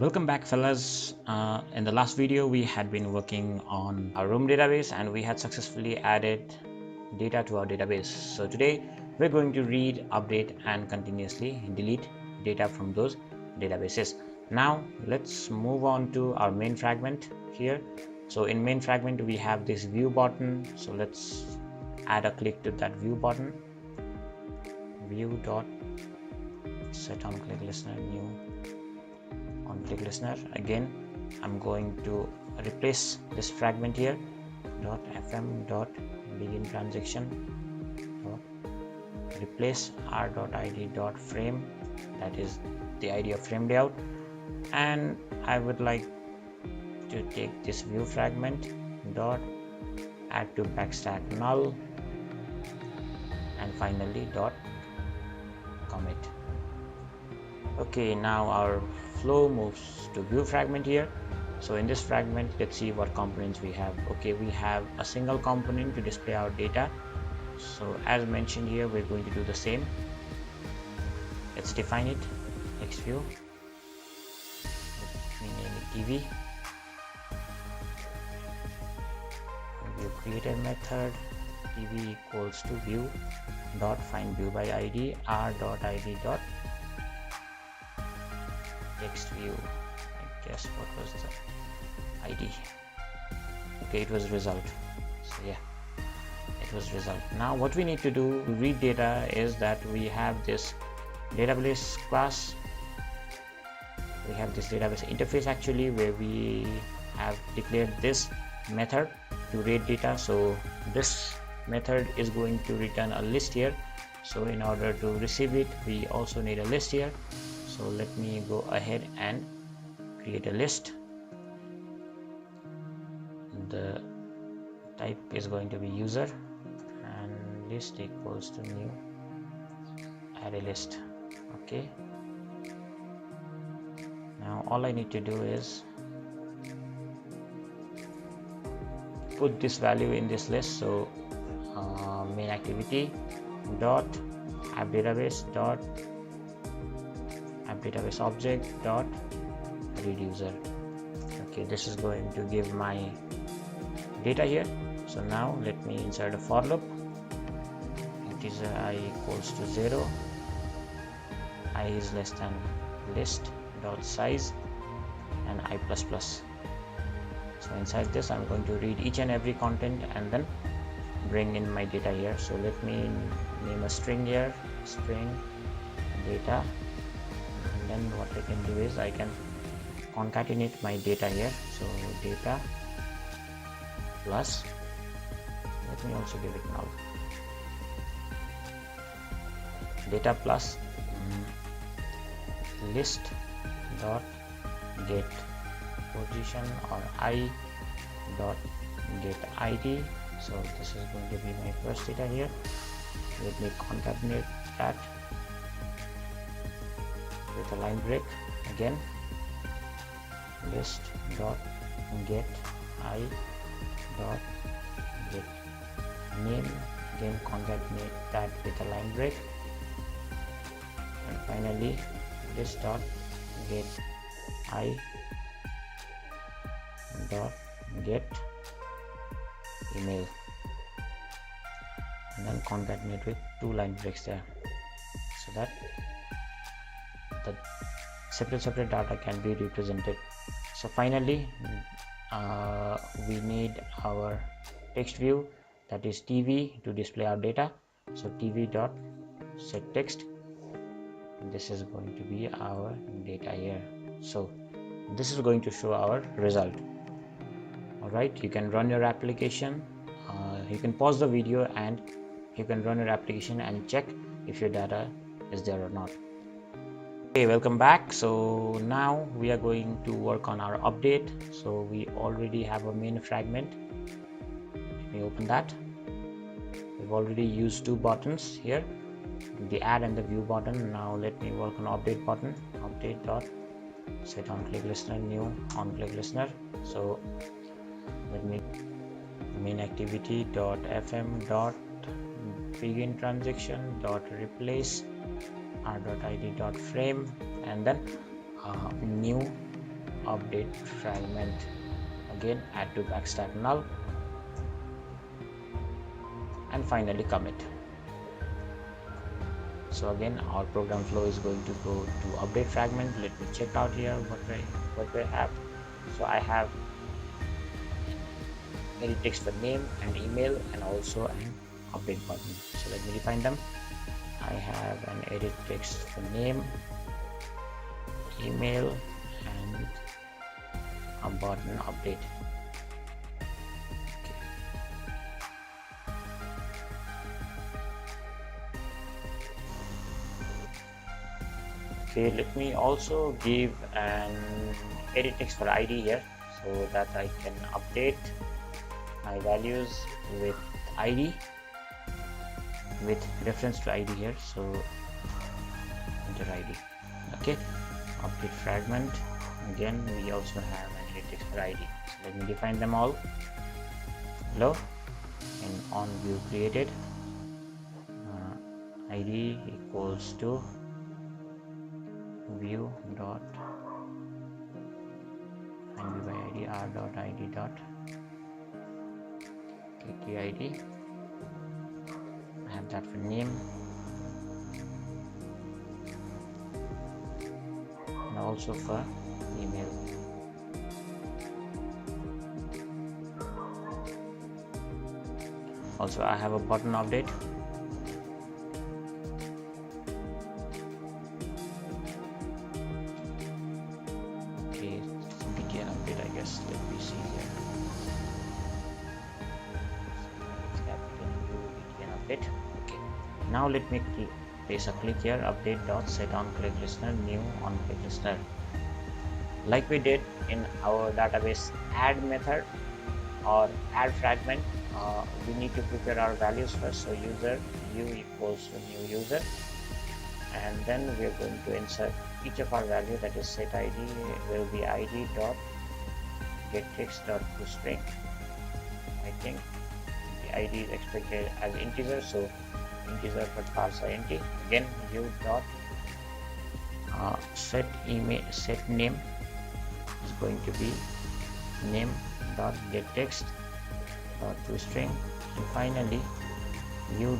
Welcome back, fellas. In the last video we had been working on our room database and we had successfully added data to our database. So today we're going to read, update and continuously delete data from those databases. Now let's move on to our main fragment here. So in main fragment we have this view button, so let's add a click to that view button. View dot set on click listener, new on click listener. Again I'm going to replace this fragment here, .fm dot begin transaction dot replace r.id dot frame, that is the ID of frame layout, and I would like to take this view fragment dot add to backstack null and finally dot commit. Okay, now our flow moves to view fragment here. So in this fragment, let's see what components we have. Okay, we have a single component to display our data. So as mentioned here, we're going to do the same. Let's define it. Next view. Let me name it TV. View creator method. TV equals to view dot find view by ID r dot id dot text view. I guess what was the ID? Okay, it was result. So yeah, it was result. Now what we need to do to read data is that we have this database class, we have this database interface actually, where we have declared this method to read data. So this method is going to return a list here. So in order to receive it, we also need a list here. So let me go ahead and create a list. The type is going to be user and list equals to new array list. Okay, now all I need to do is put this value in this list. So main activity dot app database dot app database object dot read user. Okay, this is going to give my data here. So now let me insert a for loop. It is I equals to 0, I is less than list dot size and I plus plus. So inside this I'm going to read each and every content and then bring in my data here. So let me name a string here, string data, and then what I can do is I can concatenate my data here. So data plus, let me also give it null, data plus list dot get position or I dot get ID. So this is going to be my first data here. Let me concatenate that with a line break. Again, list dot get I dot get name. Again, concatenate that with a line break. And finally, list dot get I dot get email, and then concatenate with two line breaks there, so that the separate data can be represented. So finally we need our text view, that is TV, to display our data. So TV dot set text, this is going to be our data here. So this is going to show our result. Alright, you can run your application, you can pause the video and you can run your application and check if your data is there or not. Okay, welcome back. So now we are going to work on our update. So we already have a main fragment. Let me open that. We've already used two buttons here, the add and the view button. Now let me work on update button, update dot set on click listener, new on click listener. So let me main activity dot fm dot begin transaction dot replace r.id.frame, and then new update fragment. Again, add to backstack null, and finally commit. So again, our program flow is going to go to update fragment. Let me check out here what we have. So I have edit text for name and email, and also an update button. So let me define them. I have an edit text for name, email, and a button update. Okay, let me also give an edit text for ID here, so that I can update my values with ID, with reference to ID here. So enter ID. Okay, update fragment. Again, we also have an edit text for ID. So let me define them all. Below, in on view created, ID equals to view dot find view by ID r dot ID dot ktid. I have that for name, and also for email. Also, I have a button update. Okay, BTN update, I guess. Let me see here. BTN update. Okay. Now let me place a click here. Update dot set on click listener, new on click listener. Like we did in our database add method or add fragment, we need to prepare our values first. So user u equals to new user, and then we are going to insert each of our value, that is set ID will be id dot get text dot toString. I think the id is expected as integer, so integer but parse int. Again, u dot set name is going to be name dot get text dot toString, and finally u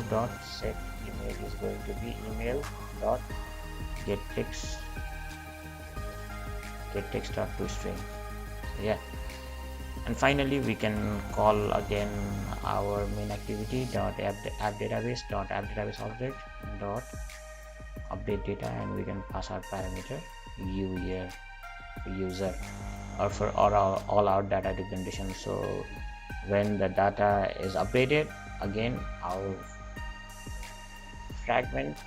dot set email is going to be email dot get text dot toString. So yeah, and finally we can call again our main activity dot app database object dot update data, and we can pass our parameter u here for user, or for all our data representation. So when the data is updated, again our fragment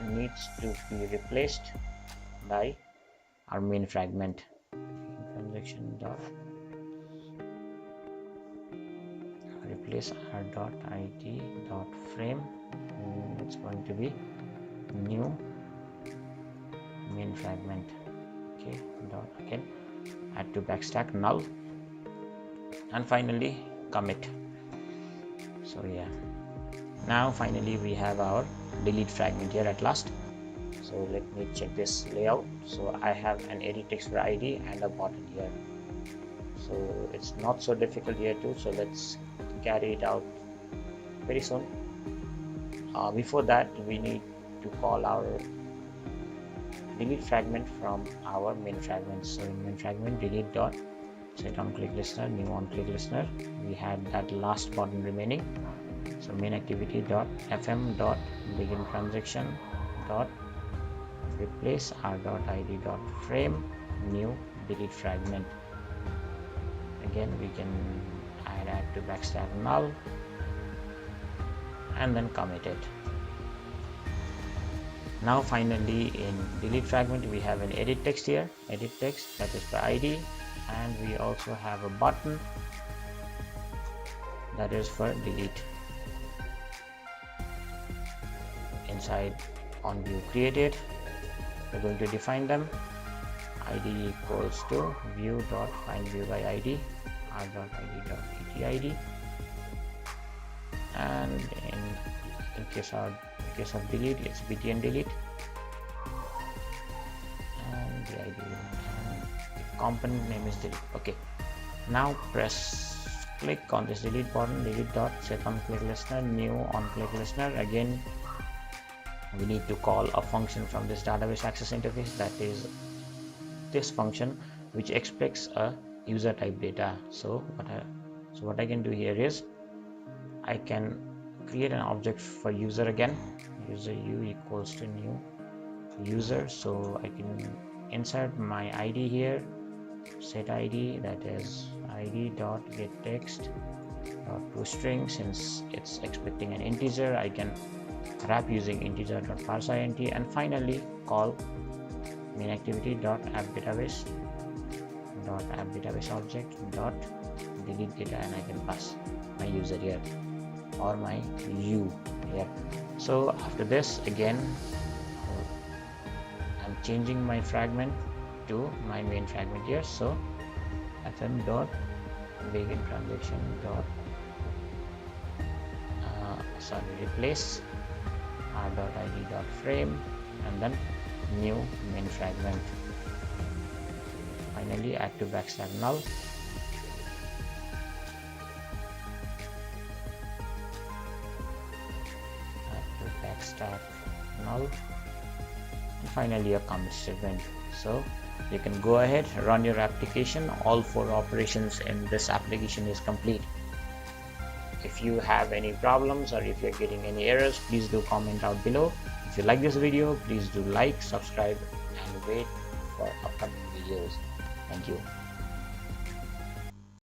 needs to be replaced by our main fragment. Transaction dot replace r dot id dot frame, and it's going to be new main fragment. Okay, dot again add to backstack null, and finally commit. So yeah, now finally we have our delete fragment here at last. So let me check this layout. So I have an edit text for ID and a button here, so it's not so difficult here too. So let's carry it out very soon. Before that, we need to call our delete fragment from our main fragment. So in main fragment, delete dot set on click listener, new on click listener. We had that last button remaining. So main activity dot fm dot begin transaction dot replace r dot id dot frame new delete fragment. Again, we can add to backstack null, and then commit it. Now finally in delete fragment, we have an edit text here, edit text that is for ID, and we also have a button that is for delete. Inside on view created, we're going to define them. ID equals to view dot find view by ID r dot id dot ktid, and in case of delete, it's btn delete, and the ID component name is delete. Okay, now click on this delete button, delete dot, set on click listener, new on click listener. Again, we need to call a function from this database access interface, that is this function which expects a user type data. So what I can do here is I can create an object for user again, user u equals to new user. So I can insert my id here, set id, that is id dot get text dot toString. Since it's expecting an integer, I can wrap using integer dot parseInt, and finally call main activity dot app database object dot delete data, and I can pass my user here or my u here. So after this, again I'm changing my fragment to my main fragment here. So fm dot begin transaction dot replace r.id dot frame, and then new main fragment. Finally add to backstack null. Add to backstack null, and finally a commit statement. So you can go ahead, run your application. All 4 operations in this application is complete. If you have any problems or if you're getting any errors, please do comment out below. If you like this video, please do like, subscribe, and wait for upcoming videos. Thank you.